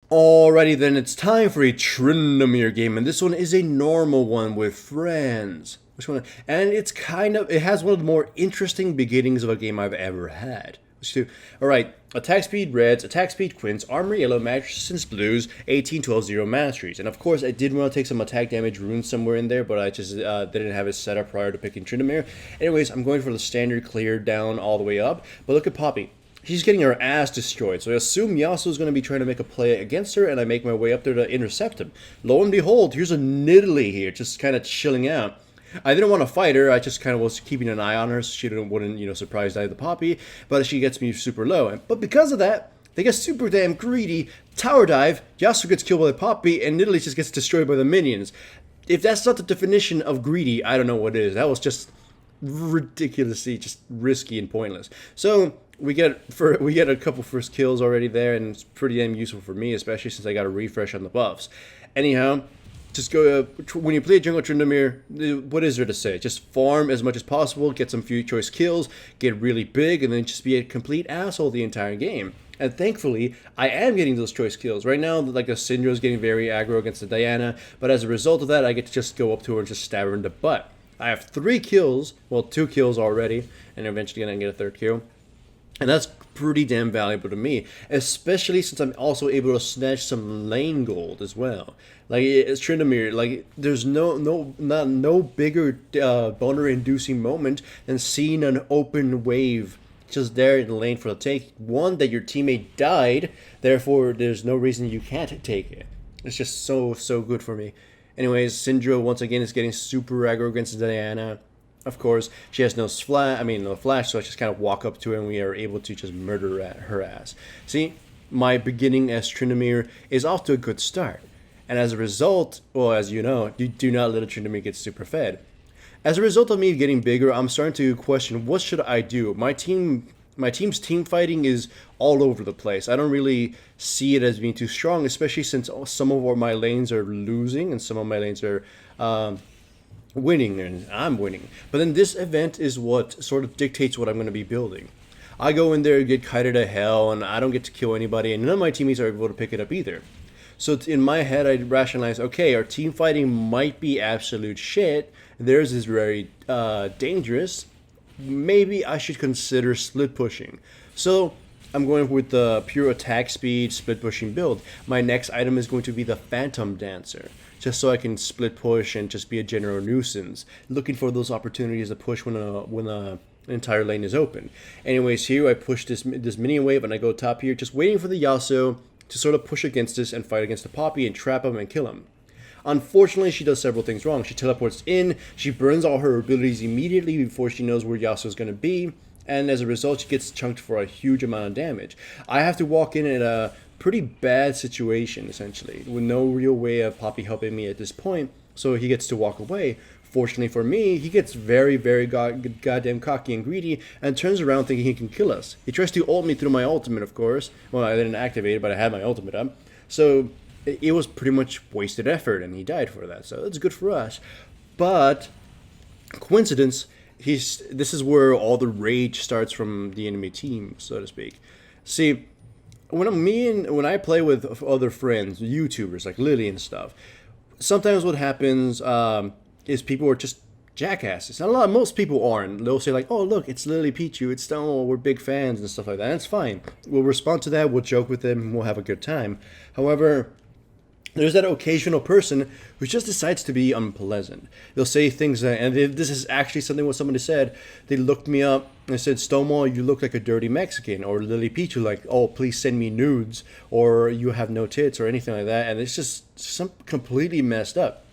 Alrighty then, it's time for a Tryndamere game, and this one is a normal one with friends. Which one? And it has one of the more interesting beginnings of a game I've ever had. Let's do, alright, attack speed reds, attack speed quints, armor yellow, resistance blues, 18, 12, 0 masteries. And of course, I did want to take some attack damage runes somewhere in there, but I just didn't have it set up prior to picking Tryndamere. Anyways, I'm going for the standard clear down all the way up, but look at Poppy. She's getting her ass destroyed, so I assume Yasuo's going to be trying to make a play against her, and I make my way up there to intercept him. Lo and behold, here's a Nidalee here, just kind of chilling out. I didn't want to fight her, I just kind of was keeping an eye on her so she wouldn't surprise die the Poppy, but she gets me super low. But because of that, they get super damn greedy, tower dive, Yasuo gets killed by the Poppy, and Nidalee just gets destroyed by the minions. If that's not the definition of greedy, I don't know what is. That was just ridiculously just risky and pointless. So we get a couple first kills already there, and it's pretty damn useful for me, especially since I got a refresh on the buffs. Anyhow, just go when you play jungle Tryndamere, what is there to say? Just farm as much as possible, get some few choice kills, get really big, and then just be a complete asshole the entire game. And thankfully, I am getting those choice kills. Right now, like the Syndra is getting very aggro against the Diana, but as a result of that, I get to just go up to her and just stab her in the butt. I have 3 kills, well 2 kills already, and eventually gonna get a 3rd kill. And that's pretty damn valuable to me, especially since I'm also able to snatch some lane gold as well. Like, it's Tryndamere, like, there's no bigger boner-inducing moment than seeing an open wave just there in the lane for the take. One, that your teammate died, therefore there's no reason you can't take it. It's just so good for me. Anyways, Syndra once again is getting super aggro against Diana. Of course, she has no flash, so I just kind of walk up to her and we are able to just murder her ass. See, my beginning as Tryndamere is off to a good start. And as a result, well, as you know, you do not let a Tryndamere get super fed. As a result of me getting bigger, I'm starting to question, what should I do? My team's team fighting is all over the place. I don't really see it as being too strong, especially since some of my lanes are losing and some of my lanes are winning, and I'm winning. But then this event is what sort of dictates what I'm going to be building. I go in there, get kited to hell, and I don't get to kill anybody, and none of my teammates are able to pick it up either. So in my head, I rationalize, okay, our team fighting might be absolute shit. Theirs is very dangerous. Maybe I should consider split pushing. So I'm going with the pure attack speed split pushing build. My next item is going to be the Phantom Dancer, just so I can split push and just be a general nuisance, looking for those opportunities to push when a entire lane is open. Anyways, here I push this minion wave and I go top here, just waiting for the Yasuo to sort of push against this and fight against the Poppy and trap him and kill him. Unfortunately, she does several things wrong. She teleports in, she burns all her abilities immediately before she knows where Yasuo is going to be, and as a result, she gets chunked for a huge amount of damage. I have to walk in at a pretty bad situation, essentially, with no real way of Poppy helping me at this point, so he gets to walk away. Fortunately for me, he gets very goddamn cocky and greedy and turns around thinking he can kill us. He tries to ult me through my ultimate, of course. Well, I didn't activate it, but I had my ultimate up. So it was pretty much wasted effort, and he died for that, so that's good for us. But coincidence, this is where all the rage starts from the enemy team, so to speak. See, when I play with other friends, YouTubers like Lily and stuff, sometimes what happens is people are just jackasses. And most people aren't. They'll say like, "Oh, look, it's Lily Pichu, it's Stonewall, we're big fans," and stuff like that. And it's fine. We'll respond to that. We'll joke with them. We'll have a good time. However, there's that occasional person who just decides to be unpleasant. They'll say things, and this is actually something what somebody said. They looked me up and said, "Stonewall, you look like a dirty Mexican," or Lily Pichu, like, "Oh, please send me nudes," or "You have no tits," or anything like that. And it's just some completely messed up.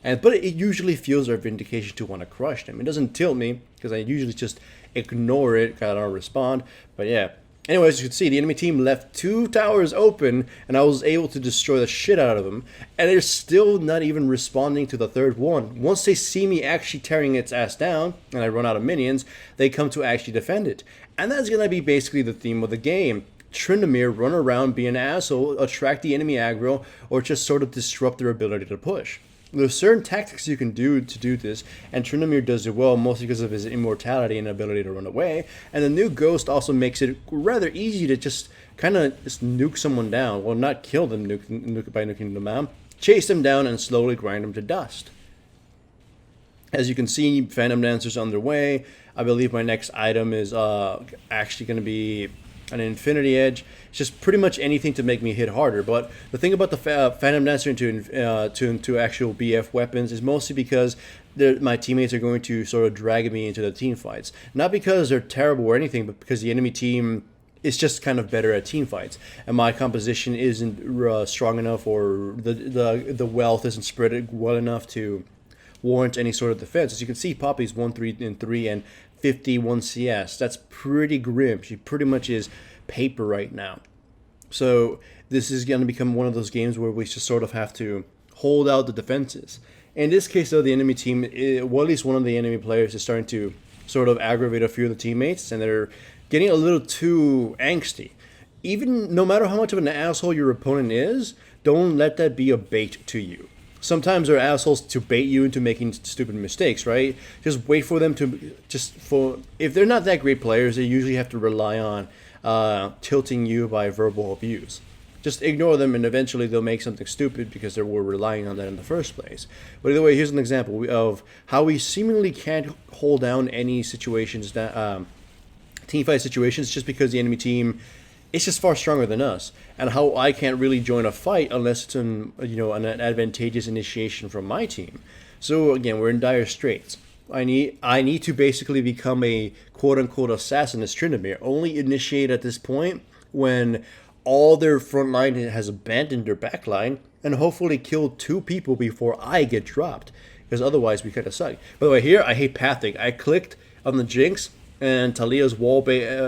But it usually feels our vindication to want to crush them. It doesn't tilt me, because I usually just ignore it, because I don't respond. But yeah. Anyways, you can see the enemy team left 2 towers open, and I was able to destroy the shit out of them. And they're still not even responding to the 3rd one. Once they see me actually tearing its ass down, and I run out of minions, they come to actually defend it. And that's going to be basically the theme of the game. Tryndamere run around, be an asshole, attract the enemy aggro, or just sort of disrupt their ability to push. There's certain tactics you can do to do this, and Tryndamere does it well, mostly because of his immortality and ability to run away. And the new Ghost also makes it rather easy to just kind of just nuke someone down. Well, not kill them by nuking them out. Chase them down and slowly grind them to dust. As you can see, Phantom Dancer's on their way. I believe my next item is actually going to be an Infinity Edge. It's just pretty much anything to make me hit harder. But the thing about the Phantom Dancer into actual BF weapons is mostly because my teammates are going to sort of drag me into the team fights. Not because they're terrible or anything, but because the enemy team is just kind of better at team fights, and my composition isn't strong enough, or the wealth isn't spread well enough to warrant any sort of defense. As you can see, Poppy's 1-3-3 and 51 CS. That's pretty grim. She pretty much is paper right now. So this is going to become one of those games where we just sort of have to hold out the defenses. In this case, though, the enemy team, well, at least one of the enemy players is starting to sort of aggravate a few of the teammates, and they're getting a little too angsty. Even no matter how much of an asshole your opponent is, don't let that be a bait to you. Sometimes they're assholes to bait you into making stupid mistakes, right? Just wait for them to if they're not that great players, they usually have to rely on tilting you by verbal abuse. Just ignore them, and eventually they'll make something stupid because they were relying on that in the first place. But either way, here's an example of how we seemingly can't hold down any situations, team fight situations, just because the enemy team is just far stronger than us, and how I can't really join a fight unless it's an advantageous initiation from my team. So again, we're in dire straits. I need to basically become a quote-unquote assassin as Tryndamere. Only initiate at this point when all their front line has abandoned their back line, and hopefully kill 2 people before I get dropped, because otherwise we kind of suck. By the way, here I hate pathing. I clicked on the Jinx, and Talia's wall,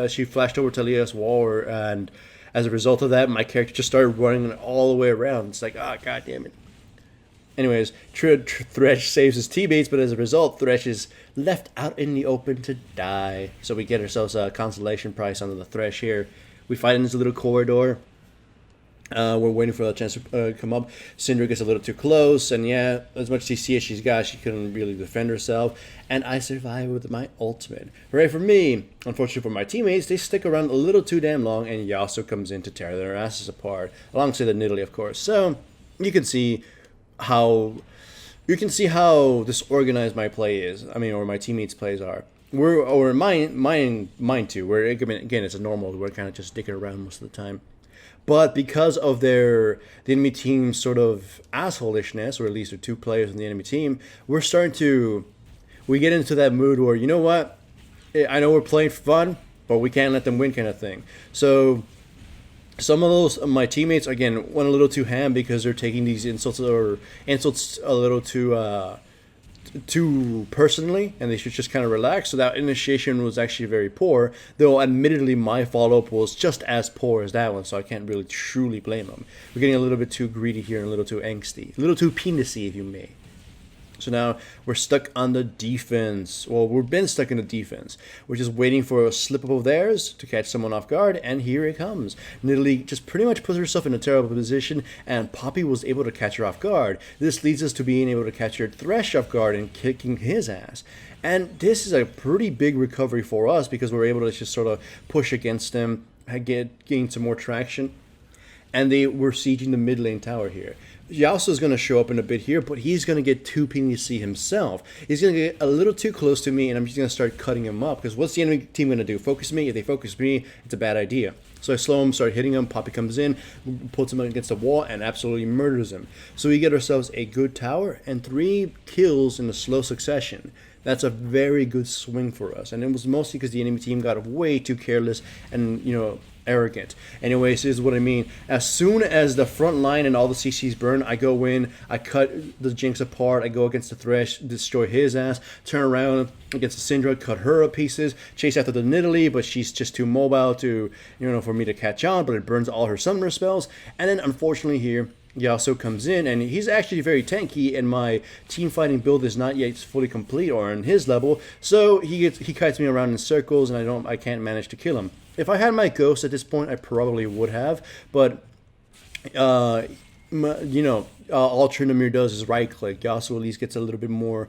she flashed over Talia's wall, and as a result of that, my character just started running all the way around. It's like, god damn it. Anyways, Thresh saves his teammates, but as a result, Thresh is left out in the open to die. So we get ourselves a consolation prize under the Thresh here. We fight in this little corridor. We're waiting for the chance to come up. Syndra gets a little too close, and yeah, as much CC as she's got, she couldn't really defend herself. And I survive with my ultimate. Hooray for me! Unfortunately for my teammates, they stick around a little too damn long, and Yasuo comes in to tear their asses apart, alongside the Nidalee, of course. So you can see how disorganized my play is. I mean, or my teammates' plays are. Mine too. Where again, it's a normal. We're kind of just dicking around most of the time. But because of the enemy team's sort of assholishness, or at least the 2 players in the enemy team, we get into that mood where, you know what, I know we're playing for fun, but we can't let them win kind of thing. So some of my teammates, again, went a little too ham because they're taking these insults a little too personally, and they should just kind of relax. So that initiation was actually very poor, though admittedly my follow-up was just as poor as that one, so I can't really truly blame them. We're getting a little bit too greedy here and a little too angsty, a little too penisy, if you may. So now we're stuck on the defense. Well, we've been stuck in the defense. We're just waiting for a slip-up of theirs to catch someone off guard, and here it comes. Nidalee just pretty much puts herself in a terrible position, and Poppy was able to catch her off guard. This leads us to being able to catch her Thresh off guard and kicking his ass. And this is a pretty big recovery for us because we're able to just sort of push against them, gain some more traction. And they were sieging the mid lane tower here. Yasuo is going to show up in a bit here, but he's going to get too PNC himself. He's going to get a little too close to me, and I'm just going to start cutting him up. Because what's the enemy team going to do? Focus me? If they focus me, it's a bad idea. So I slow him, start hitting him. Poppy comes in, puts him against the wall, and absolutely murders him. So we get ourselves a good tower and 3 kills in a slow succession. That's a very good swing for us. And it was mostly because the enemy team got way too careless and, arrogant. Anyways, this is what I mean. As soon as the front line and all the CCs burn, I go in, I cut the Jinx apart, I go against the Thresh, destroy his ass, turn around against the Syndra, cut her up pieces, chase after the Nidalee, but she's just too mobile to, for me to catch on, but it burns all her summoner spells. And then unfortunately here, Yasuo comes in, and he's actually very tanky, and my team fighting build is not yet fully complete or on his level, so he kites me around in circles, and I can't manage to kill him. If I had my ghost at this point, I probably would have, but all Tryndamere does is right click. Yasuo at least gets a little bit more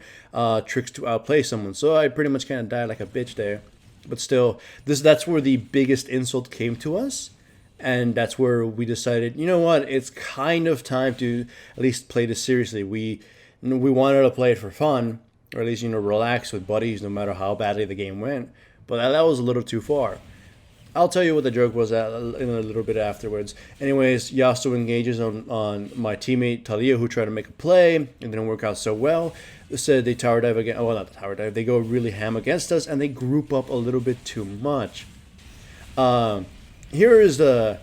tricks to outplay someone, so I pretty much kind of died like a bitch there. But still, that's where the biggest insult came to us. And that's where we decided, you know what, it's kind of time to at least play this seriously. We wanted to play it for fun, or at least, relax with buddies, no matter how badly the game went. But that was a little too far. I'll tell you what the joke was in a little bit afterwards. Anyways, Yasuo engages on my teammate Talia, who tried to make a play. It didn't work out so well. They said they tower dive again. Oh, well, not the tower dive. They go really ham against us, and they group up a little bit too much. Here's the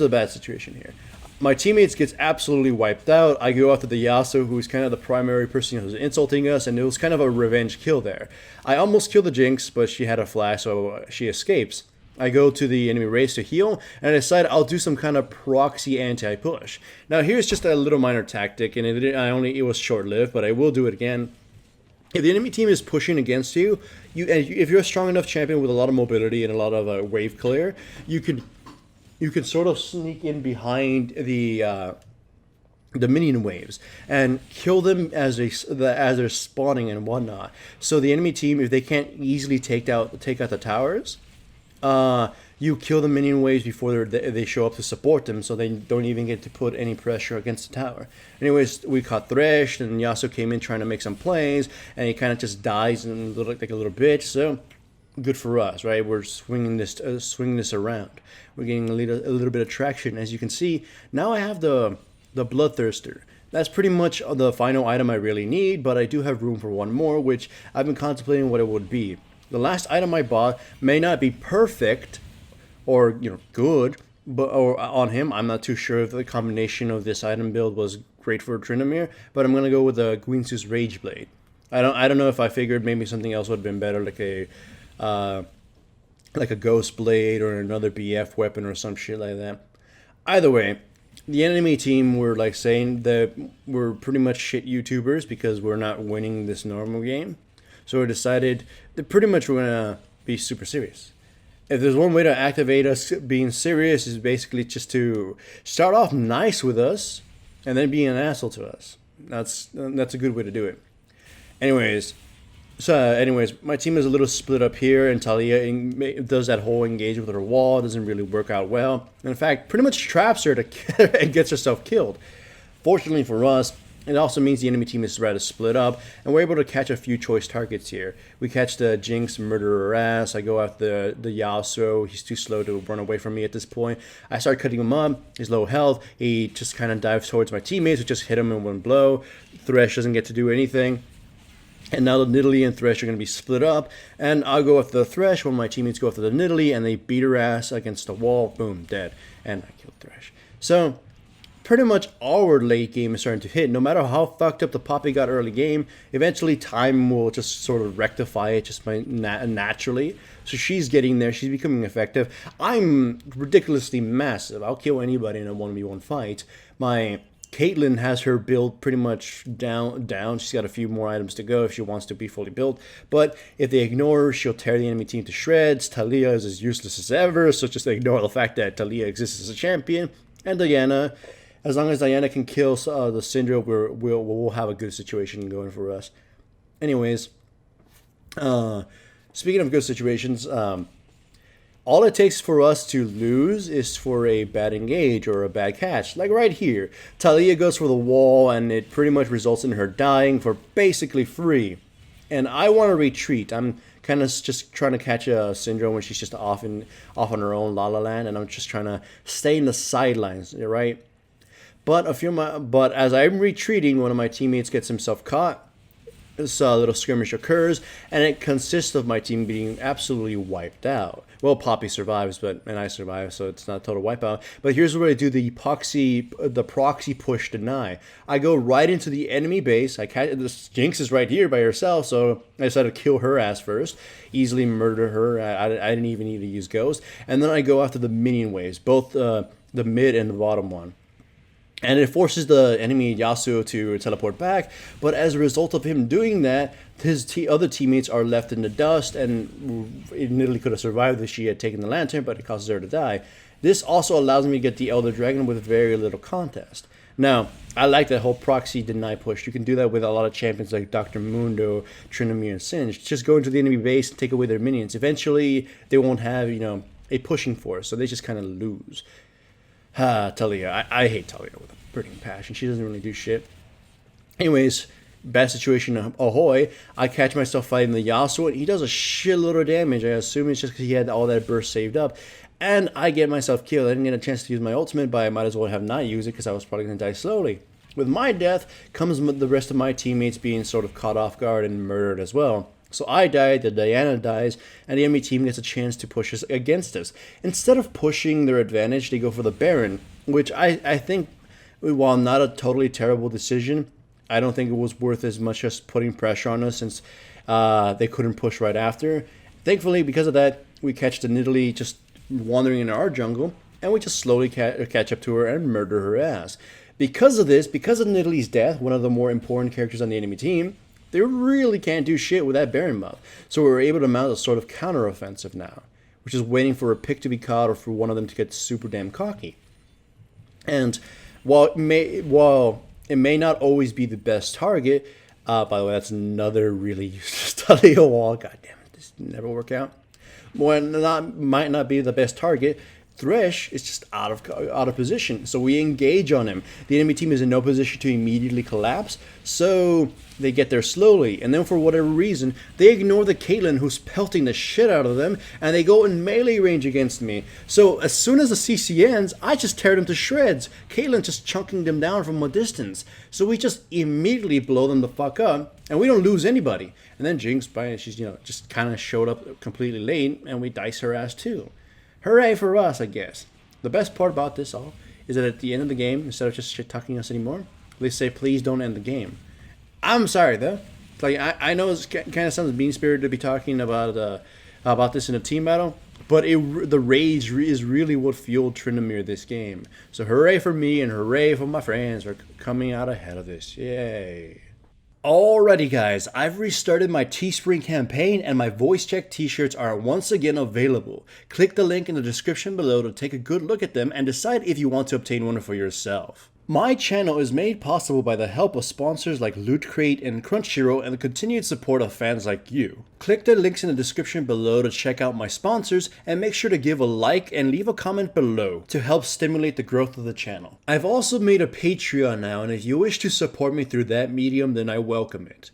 bad situation here. My teammates gets absolutely wiped out. I go after the Yasuo, who's kind of the primary person who's insulting us, and it was kind of a revenge kill there. I almost killed the Jinx, but she had a flash, so she escapes. I go to the enemy race to heal, and I decide I'll do some kind of proxy anti-push. Now here's just a little minor tactic, and it was short-lived, but I will do it again. If the enemy team is pushing against you, if you're a strong enough champion with a lot of mobility and a lot of wave clear, you can sort of sneak in behind the minion waves and kill them as they're spawning and whatnot. So the enemy team, if they can't easily take out the towers, you kill the minion waves before they show up to support them, so they don't even get to put any pressure against the tower. Anyways, we caught Thresh, and Yasuo came in trying to make some plays, and he kind of just dies and looked like a little bitch. So good for us, right? We're swinging this around. We're getting a little bit of traction. As you can see, now I have the Bloodthirster. That's pretty much the final item I really need, but I do have room for one more, which I've been contemplating what it would be. The last item I bought may not be perfect or good, or on him. I'm not too sure if the combination of this item build was great for Tryndamere, but I'm gonna go with the Guinsoo's Rage Blade. I don't know if I figured maybe something else would have been better, like a Ghost Blade or another BF weapon or some shit like that. Either way, the enemy team were saying that we're pretty much shit YouTubers because we're not winning this normal game. So we decided that pretty much we're gonna be super serious. If there's one way to activate us being serious, is basically just to start off nice with us and then be an asshole to us. That's a good way to do it. Anyways, my team is a little split up here, and Talia does that whole engage with her wall. It doesn't really work out well. In fact, pretty much traps her and gets herself killed. Fortunately for us, it also means the enemy team is rather split up, and we're able to catch a few choice targets here. We catch the Jinx, murder her ass. I go after the Yasuo. He's too slow to run away from me at this point. I start cutting him up. He's low health. He just kind of dives towards my teammates, who just hit him in one blow. Thresh doesn't get to do anything. And now the Nidalee and Thresh are going to be split up, and I'll go after the Thresh when my teammates go after the Nidalee, and they beat her ass against the wall. Boom, dead. And I killed Thresh. So pretty much our late game is starting to hit. No matter how fucked up the Poppy got early game, eventually time will just sort of rectify it just by naturally. So she's getting there. She's becoming effective. I'm ridiculously massive. I'll kill anybody in a 1v1 fight. My Caitlyn has her build pretty much down. She's got a few more items to go if she wants to be fully built. But if they ignore her, she'll tear the enemy team to shreds. Talia is as useless as ever, so just ignore the fact that Talia exists as a champion. And Diana, as long as Diana can kill the Syndra, we'll have a good situation going for us. Anyways, speaking of good situations, all it takes for us to lose is for a bad engage or a bad catch. Like right here, Talia goes for the wall, and it pretty much results in her dying for basically free. And I want to retreat. I'm kind of just trying to catch a Syndra when she's just off on her own La La Land, and I'm just trying to stay in the sidelines, right? But as I'm retreating, one of my teammates gets himself caught. This little skirmish occurs, and it consists of my team being absolutely wiped out. Well, Poppy survives, and I survive, so it's not a total wipeout. But here's where I do the proxy push deny. I go right into the enemy base. This Jinx is right here by herself, so I decided to kill her ass first. Easily murder her. I didn't even need to use Ghost. And then I go after the minion waves, both the mid and the bottom one. And it forces the enemy Yasuo to teleport back, but as a result of him doing that, his other teammates are left in the dust, and it literally could have survived if she had taken the lantern, but it causes her to die. This also allows me to get the Elder Dragon with very little contest. Now, I like that whole proxy deny push. You can do that with a lot of champions like Dr. Mundo, Tryndamere, and Singe. Just go into the enemy base and take away their minions. Eventually, they won't have, a pushing force, so they just kind of lose. Talia. I hate Talia with a burning passion. She doesn't really do shit. Anyways, bad situation, ahoy. I catch myself fighting the Yasuo, and he does a shitload of damage. I assume it's just because he had all that burst saved up. And I get myself killed. I didn't get a chance to use my ultimate, but I might as well have not used it because I was probably going to die slowly. With my death comes the rest of my teammates being sort of caught off guard and murdered as well. So I die, the Diana dies, and the enemy team gets a chance to push us against us. Instead of pushing their advantage, they go for the Baron, which I think, while not a totally terrible decision, I don't think it was worth as much as putting pressure on us since they couldn't push right after. Thankfully, because of that, we catch the Nidalee just wandering in our jungle, and we just slowly catch up to her and murder her ass. Because of this, because of Nidalee's death, one of the more important characters on the enemy team, they really can't do shit with that Baron buff. So we're able to mount a sort of counter-offensive now, which is waiting for a pick to be caught or for one of them to get super damn cocky. And while it may not always be the best target, by the way, that's another really useless Talia wall. God damn it, this never work out. Might not be the best target. Thresh is just out of position, so we engage on him. The enemy team is in no position to immediately collapse, so they get there slowly, and then for whatever reason, they ignore the Caitlyn who's pelting the shit out of them, and they go in melee range against me. So as soon as the CC ends, I just tear them to shreds. Caitlyn just chunking them down from a distance. So we just immediately blow them the fuck up, and we don't lose anybody. And then Jinx, she's just kind of showed up completely late, and we dice her ass too. Hooray for us, I guess. The best part about this all is that at the end of the game, instead of just shit-talking us anymore, they say, please don't end the game. I'm sorry, though. Like, I know it kind of sounds mean-spirited to be talking about this in a team battle, but the rage is really what fueled Tryndamere this game. So hooray for me and hooray for my friends for coming out ahead of this. Yay. Alrighty guys, I've restarted my Teespring campaign and my voice check t-shirts are once again available. Click the link in the description below to take a good look at them and decide if you want to obtain one for yourself. My channel is made possible by the help of sponsors like Loot Crate and Crunchyroll and the continued support of fans like you. Click the links in the description below to check out my sponsors and make sure to give a like and leave a comment below to help stimulate the growth of the channel. I've also made a Patreon now, and if you wish to support me through that medium, then I welcome it.